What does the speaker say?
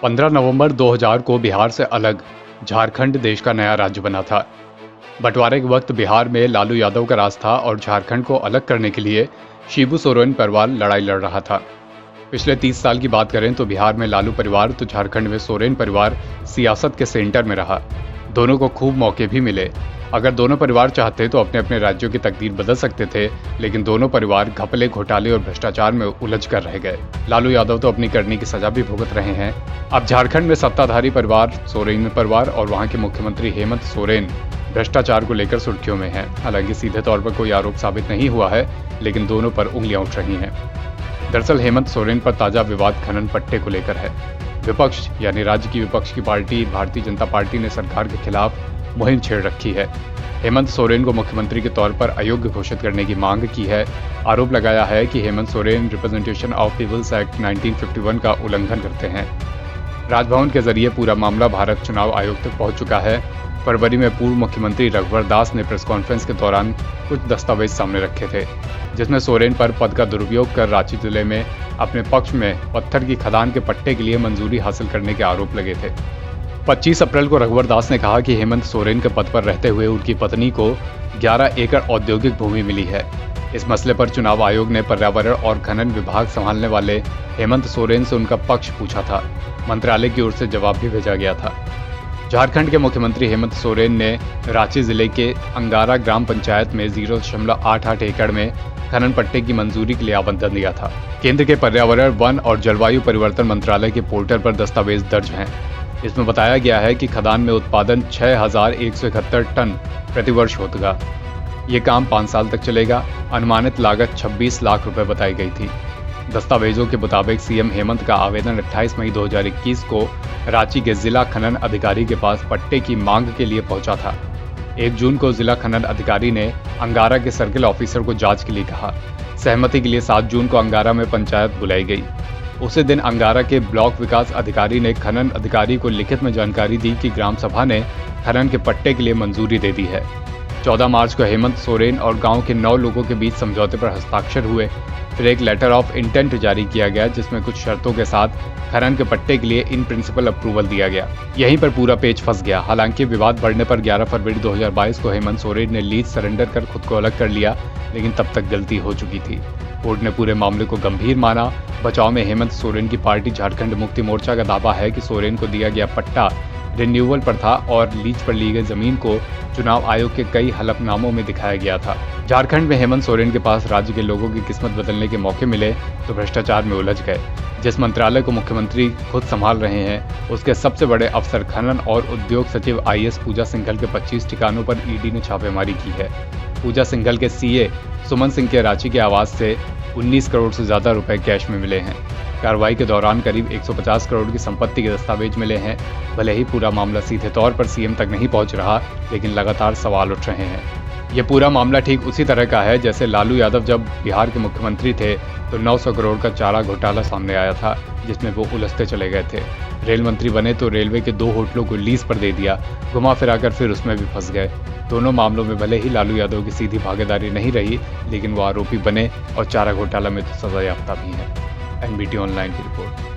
15 नवंबर 2000 को बिहार से अलग झारखंड देश का नया राज्य बना था। बंटवारे के वक्त बिहार में लालू यादव का राज था और झारखंड को अलग करने के लिए शिबू सोरेन परिवार लड़ाई लड़ रहा था। पिछले 30 साल की बात करें तो बिहार में लालू परिवार तो झारखंड में सोरेन परिवार सियासत के सेंटर में रहा। दोनों को खूब मौके भी मिले। अगर दोनों परिवार चाहते तो अपने अपने राज्यों की तकदीर बदल सकते थे, लेकिन दोनों परिवार घपले, घोटाले और भ्रष्टाचार में उलझ कर रह गए। लालू यादव तो अपनी करनी की सजा भी भुगत रहे हैं। अब झारखंड में सत्ताधारी परिवार सोरेन परिवार और वहां के मुख्यमंत्री हेमंत सोरेन भ्रष्टाचार को लेकर सुर्खियों में हैं। हालांकि सीधे तौर पर कोई आरोप साबित नहीं हुआ है, लेकिन दोनों पर उंगलियां उठ रही हैं। दरअसल हेमंत सोरेन पर ताजा विवाद खनन पट्टे को लेकर है। विपक्ष यानी राज्य की विपक्ष की पार्टी भारतीय जनता पार्टी ने सरकार के खिलाफ मुहिम छेड़ रखी है। हेमंत सोरेन को मुख्यमंत्री के तौर पर अयोग्य घोषित करने की मांग की है। आरोप लगाया है कि Hemant Soren representation of people's act 1951 का उल्लंघन करते हैं। राजभवन के जरिए पूरा मामला भारत चुनाव आयोग तक पहुंच चुका है। फरवरी में पूर्व मुख्यमंत्री रघुवर दास ने प्रेस कॉन्फ्रेंस के दौरान कुछ दस्तावेज सामने रखे थे, जिसमें सोरेन पर पद का दुरुपयोग कर रांची जिले में अपने पक्ष में पत्थर की खदान के पट्टे के लिए मंजूरी हासिल करने के आरोप लगे थे। 25 अप्रैल को रघुवर दास ने कहा कि हेमंत सोरेन के पद पर रहते हुए उनकी पत्नी को 11 एकड़ औद्योगिक भूमि मिली है। इस मसले पर चुनाव आयोग ने पर्यावरण और खनन विभाग संभालने वाले हेमंत सोरेन से उनका पक्ष पूछा था। मंत्रालय की ओर से जवाब भी भेजा गया था। झारखंड के मुख्यमंत्री हेमंत सोरेन ने रांची जिले के अंगारा ग्राम पंचायत में 0.88 एकड़ में खनन पट्टे की मंजूरी के लिए आवेदन दिया था। केंद्र के पर्यावरण, वन और जलवायु परिवर्तन मंत्रालय के पोर्टल पर दस्तावेज दर्ज हैं। इसमें बताया गया है कि खदान में उत्पादन 6171 टन प्रतिवर्ष होगा। ये काम 5 साल तक चलेगा। अनुमानित लागत 26 लाख रुपए बताई गई थी। दस्तावेजों के मुताबिक सीएम हेमंत का आवेदन 28 मई 2021 को रांची के जिला खनन अधिकारी के पास पट्टे की मांग के लिए पहुंचा था। 1 जून को जिला खनन अधिकारी ने अंगारा के सर्किल ऑफिसर को जांच के लिए कहा। सहमति के लिए 7 जून को अंगारा में पंचायत बुलाई गई। उसी दिन अंगारा के ब्लॉक विकास अधिकारी ने खनन अधिकारी को लिखित में जानकारी दी कि ग्राम सभा ने खनन के पट्टे के लिए मंजूरी दे दी है। 14 मार्च को हेमंत सोरेन और गांव के 9 लोगों के बीच समझौते पर हस्ताक्षर हुए। फिर एक लेटर ऑफ इंटेंट जारी किया गया, जिसमें कुछ शर्तों के साथ खनन के पट्टे के लिए इन प्रिंसिपल अप्रूवल दिया गया। यहीं पर पूरा पेच फंस गया। हालांकि विवाद बढ़ने पर 11 फरवरी 2022 को हेमंत सोरेन ने लीज सरेंडर कर खुद को अलग कर लिया, लेकिन तब तक गलती हो चुकी थी। कोर्ट ने पूरे मामले को गंभीर माना। बचाव में हेमंत सोरेन की पार्टी झारखंड मुक्ति मोर्चा का दावा है कि सोरेन को दिया गया पट्टा रिन्यूअल पर था और लीज पर ली गई जमीन को चुनाव आयोग के कई हलफनामों में दिखाया गया था। झारखंड में हेमंत सोरेन के पास राज्य के लोगों की किस्मत बदलने के मौके मिले तो भ्रष्टाचार में उलझ गए। जिस मंत्रालय को मुख्यमंत्री खुद संभाल रहे हैं, उसके सबसे बड़े अफसर खनन और उद्योग सचिव IAS पूजा सिंघल के 25 ठिकानों पर ईडी ने छापेमारी की है। पूजा सिंघल के CA सुमन सिंह के रांची के आवास से 19 करोड़ से ज्यादा रुपए कैश में मिले हैं। कार्रवाई के दौरान करीब 150 करोड़ की संपत्ति के दस्तावेज मिले हैं। भले ही पूरा मामला सीधे तौर पर सीएम तक नहीं पहुंच रहा, लेकिन लगातार सवाल उठ रहे हैं। ये पूरा मामला ठीक उसी तरह का है जैसे लालू यादव जब बिहार के मुख्यमंत्री थे तो 900 करोड़ का चारा घोटाला सामने आया था, जिसमें वो उलझते चले गए थे। रेल मंत्री बने तो रेलवे के 2 होटलों को लीज पर दे दिया, घुमा फिराकर फिर उसमें भी फंस गए। दोनों मामलों में भले ही लालू यादव की सीधी भागीदारी नहीं रही, लेकिन वो आरोपी बने और चारा घोटाला में तो सजा याफ्ता भी हैं। NBT ऑनलाइन की रिपोर्ट।